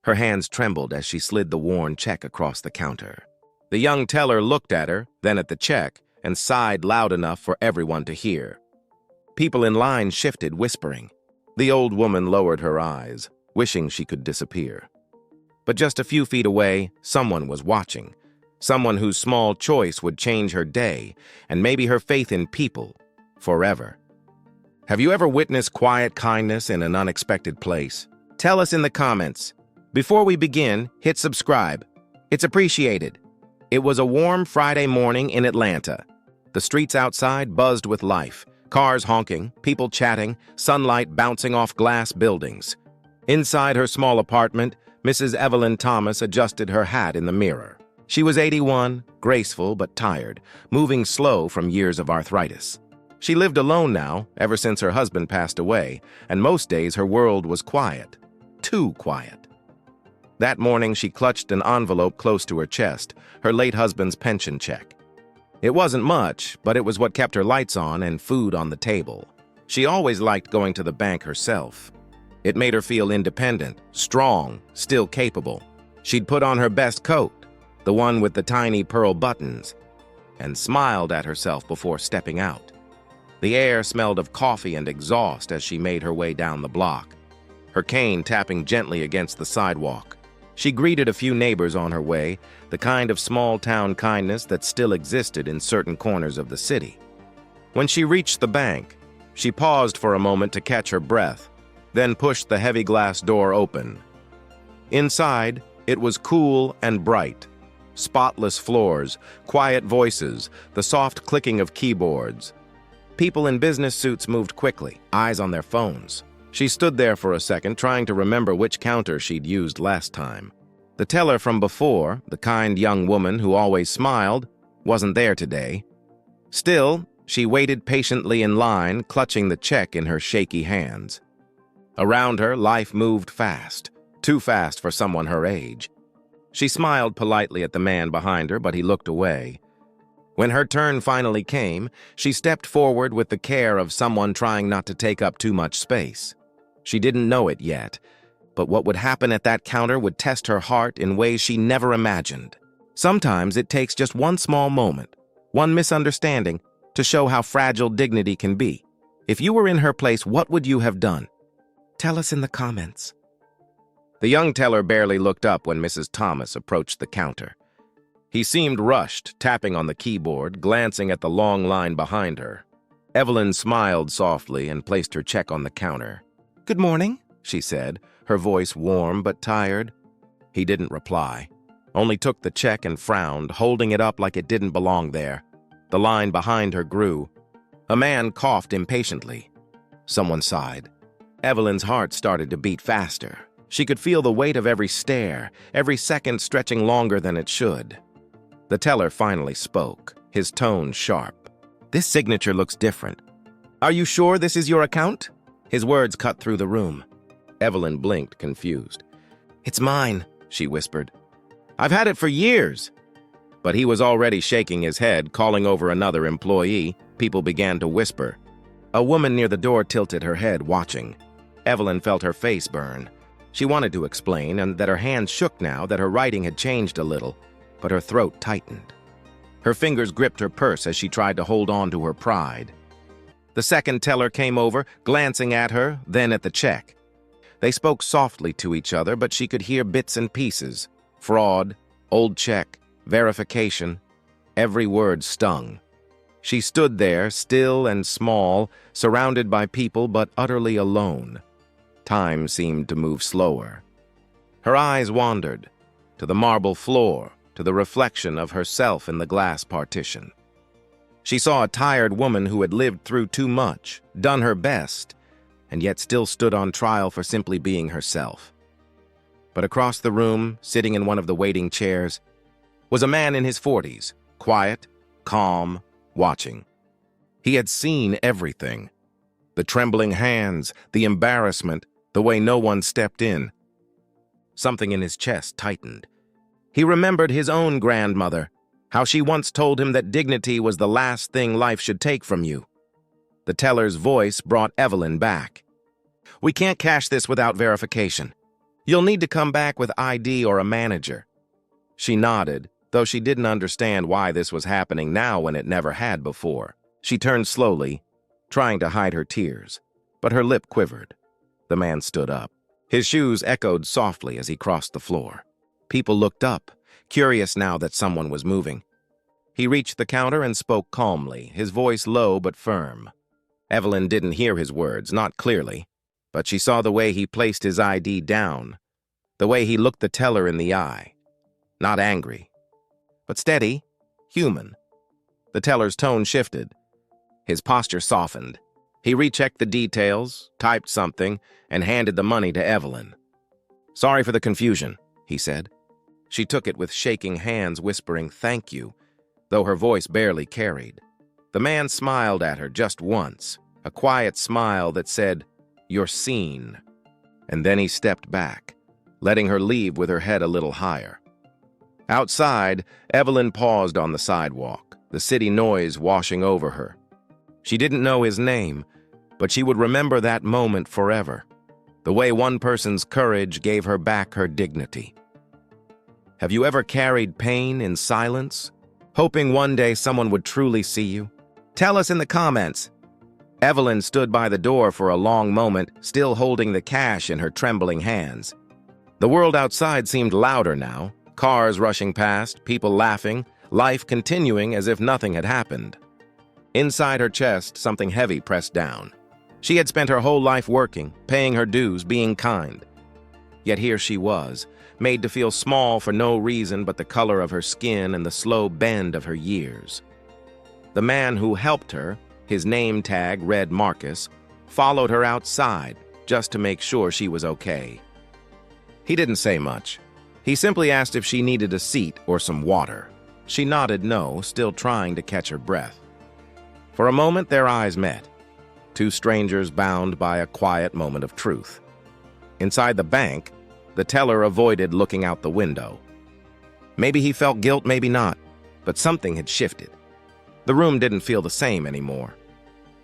Her hands trembled as she slid the worn check across the counter. The young teller looked at her, then at the check, and sighed loud enough for everyone to hear. People in line shifted, whispering. The old woman lowered her eyes, wishing she could disappear. But just a few feet away, someone was watching. Someone whose small choice would change her day, and maybe her faith in people, forever. Have you ever witnessed quiet kindness in an unexpected place? Tell us in the comments. Before we begin, hit subscribe. It's appreciated. It was a warm Friday morning in Atlanta. The streets outside buzzed with life. Cars honking, people chatting, sunlight bouncing off glass buildings. Inside her small apartment, Mrs. Evelyn Thomas adjusted her hat in the mirror. She was 81, graceful but tired, moving slow from years of arthritis. She lived alone now, ever since her husband passed away, and most days her world was quiet. Too quiet. That morning she clutched an envelope close to her chest, her late husband's pension check. It wasn't much, but it was what kept her lights on and food on the table. She always liked going to the bank herself. It made her feel independent, strong, still capable. She'd put on her best coat, the one with the tiny pearl buttons, and smiled at herself before stepping out. The air smelled of coffee and exhaust as she made her way down the block, her cane tapping gently against the sidewalk. She greeted a few neighbors on her way, the kind of small-town kindness that still existed in certain corners of the city. When she reached the bank, she paused for a moment to catch her breath, then pushed the heavy glass door open. Inside, it was cool and bright. Spotless floors, quiet voices, the soft clicking of keyboards. People in business suits moved quickly, eyes on their phones. She stood there for a second, trying to remember which counter she'd used last time. The teller from before, the kind young woman who always smiled, wasn't there today. Still, she waited patiently in line, clutching the check in her shaky hands. Around her, life moved fast, too fast for someone her age. She smiled politely at the man behind her, but he looked away. When her turn finally came, she stepped forward with the care of someone trying not to take up too much space. She didn't know it yet, but what would happen at that counter would test her heart in ways she never imagined. Sometimes it takes just one small moment, one misunderstanding, to show how fragile dignity can be. If you were in her place, what would you have done? Tell us in the comments. The young teller barely looked up when Mrs. Thomas approached the counter. He seemed rushed, tapping on the keyboard, glancing at the long line behind her. Evelyn smiled softly and placed her check on the counter. "Good morning," she said, her voice warm but tired. He didn't reply, only took the check and frowned, holding it up like it didn't belong there. The line behind her grew. A man coughed impatiently. Someone sighed. Evelyn's heart started to beat faster. She could feel the weight of every stare, every second stretching longer than it should. The teller finally spoke, his tone sharp. "This signature looks different. Are you sure this is your account?" His words cut through the room. Evelyn blinked, confused. "It's mine," she whispered. "I've had it for years." But he was already shaking his head, calling over another employee. People began to whisper. A woman near the door tilted her head, watching. Evelyn felt her face burn. She wanted to explain, and that her hands shook now, that her writing had changed a little, but her throat tightened. Her fingers gripped her purse as she tried to hold on to her pride. The second teller came over, glancing at her, then at the check. They spoke softly to each other, but she could hear bits and pieces. Fraud, old check, verification. Every word stung. She stood there, still and small, surrounded by people but utterly alone. Time seemed to move slower. Her eyes wandered, to the marble floor, to the reflection of herself in the glass partition. She saw a tired woman who had lived through too much, done her best, and yet still stood on trial for simply being herself. But across the room, sitting in one of the waiting chairs, was a man in his 40s, quiet, calm, watching. He had seen everything. The trembling hands, the embarrassment, the way no one stepped in. Something in his chest tightened. He remembered his own grandmother, how she once told him that dignity was the last thing life should take from you. The teller's voice brought Evelyn back. "We can't cash this without verification. You'll need to come back with ID or a manager." She nodded, though she didn't understand why this was happening now when it never had before. She turned slowly, trying to hide her tears, but her lip quivered. The man stood up. His shoes echoed softly as he crossed the floor. People looked up, curious now that someone was moving. He reached the counter and spoke calmly, his voice low but firm. Evelyn didn't hear his words, not clearly, but she saw the way he placed his ID down, the way he looked the teller in the eye. Not angry, but steady, human. The teller's tone shifted. His posture softened. He rechecked the details, typed something, and handed the money to Evelyn. "Sorry for the confusion," he said. She took it with shaking hands, whispering "thank you," though her voice barely carried. The man smiled at her just once, a quiet smile that said, "You're seen." And then he stepped back, letting her leave with her head a little higher. Outside, Evelyn paused on the sidewalk, the city noise washing over her. She didn't know his name, but she would remember that moment forever, the way one person's courage gave her back her dignity. Have you ever carried pain in silence, hoping one day someone would truly see you? Tell us in the comments. Evelyn stood by the door for a long moment, still holding the cash in her trembling hands. The world outside seemed louder now, cars rushing past, people laughing, life continuing as if nothing had happened. Inside her chest, something heavy pressed down. She had spent her whole life working, paying her dues, being kind. Yet here she was, made to feel small for no reason but the color of her skin and the slow bend of her years. The man who helped her, his name tag read Marcus, followed her outside just to make sure she was okay. He didn't say much. He simply asked if she needed a seat or some water. She nodded no, still trying to catch her breath. For a moment, their eyes met. Two strangers bound by a quiet moment of truth. Inside the bank, the teller avoided looking out the window. Maybe he felt guilt, maybe not, but something had shifted. The room didn't feel the same anymore.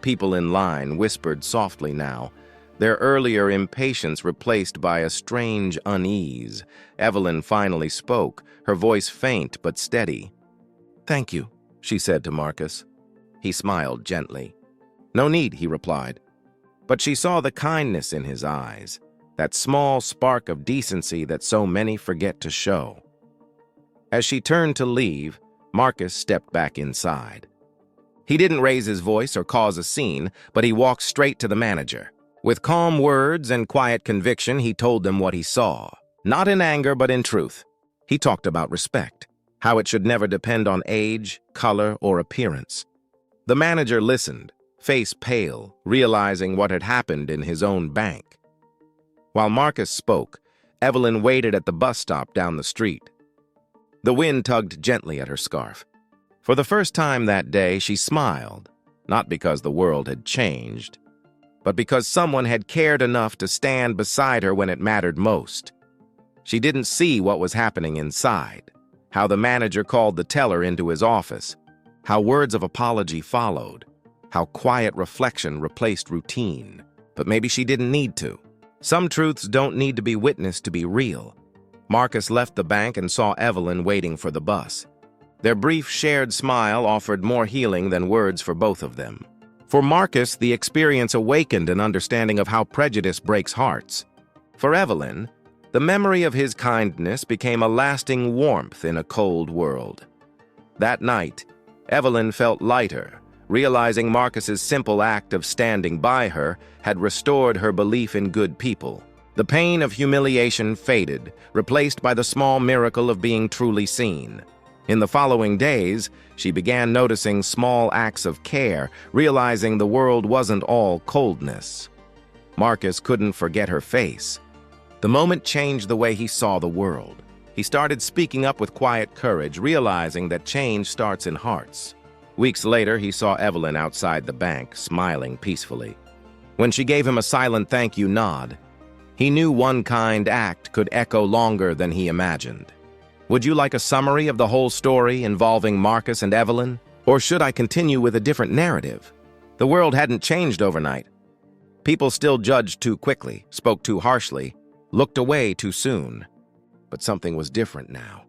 People in line whispered softly now, their earlier impatience replaced by a strange unease. Evelyn finally spoke, her voice faint but steady. "Thank you," she said to Marcus. He smiled gently. "No need," he replied. But she saw the kindness in his eyes, that small spark of decency that so many forget to show. As she turned to leave, Marcus stepped back inside. He didn't raise his voice or cause a scene, but he walked straight to the manager. With calm words and quiet conviction, he told them what he saw. Not in anger, but in truth. He talked about respect, how it should never depend on age, color, or appearance. The manager listened, face pale, realizing what had happened in his own bank. While Marcus spoke, Evelyn waited at the bus stop down the street. The wind tugged gently at her scarf. For the first time that day, she smiled, not because the world had changed, but because someone had cared enough to stand beside her when it mattered most. She didn't see what was happening inside, how the manager called the teller into his office, how words of apology followed, how quiet reflection replaced routine. But maybe she didn't need to. Some truths don't need to be witnessed to be real. Marcus left the bank and saw Evelyn waiting for the bus. Their brief shared smile offered more healing than words for both of them. For Marcus, the experience awakened an understanding of how prejudice breaks hearts. For Evelyn, the memory of his kindness became a lasting warmth in a cold world. That night, Evelyn felt lighter, realizing Marcus's simple act of standing by her had restored her belief in good people. The pain of humiliation faded, replaced by the small miracle of being truly seen. In the following days, she began noticing small acts of care, realizing the world wasn't all coldness. Marcus couldn't forget her face. The moment changed the way he saw the world. He started speaking up with quiet courage, realizing that change starts in hearts. Weeks later, he saw Evelyn outside the bank, smiling peacefully. When she gave him a silent thank you nod, he knew one kind act could echo longer than he imagined. Would you like a summary of the whole story involving Marcus and Evelyn? Or should I continue with a different narrative? The world hadn't changed overnight. People still judged too quickly, spoke too harshly, looked away too soon. But something was different now.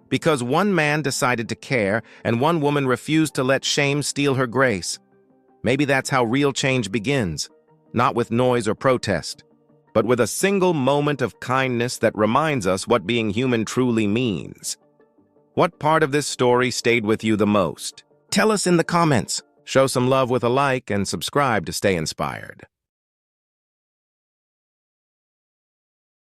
Because one man decided to care and one woman refused to let shame steal her grace. Maybe that's how real change begins, not with noise or protest, but with a single moment of kindness that reminds us what being human truly means. What part of this story stayed with you the most? Tell us in the comments. Show some love with a like and subscribe to stay inspired.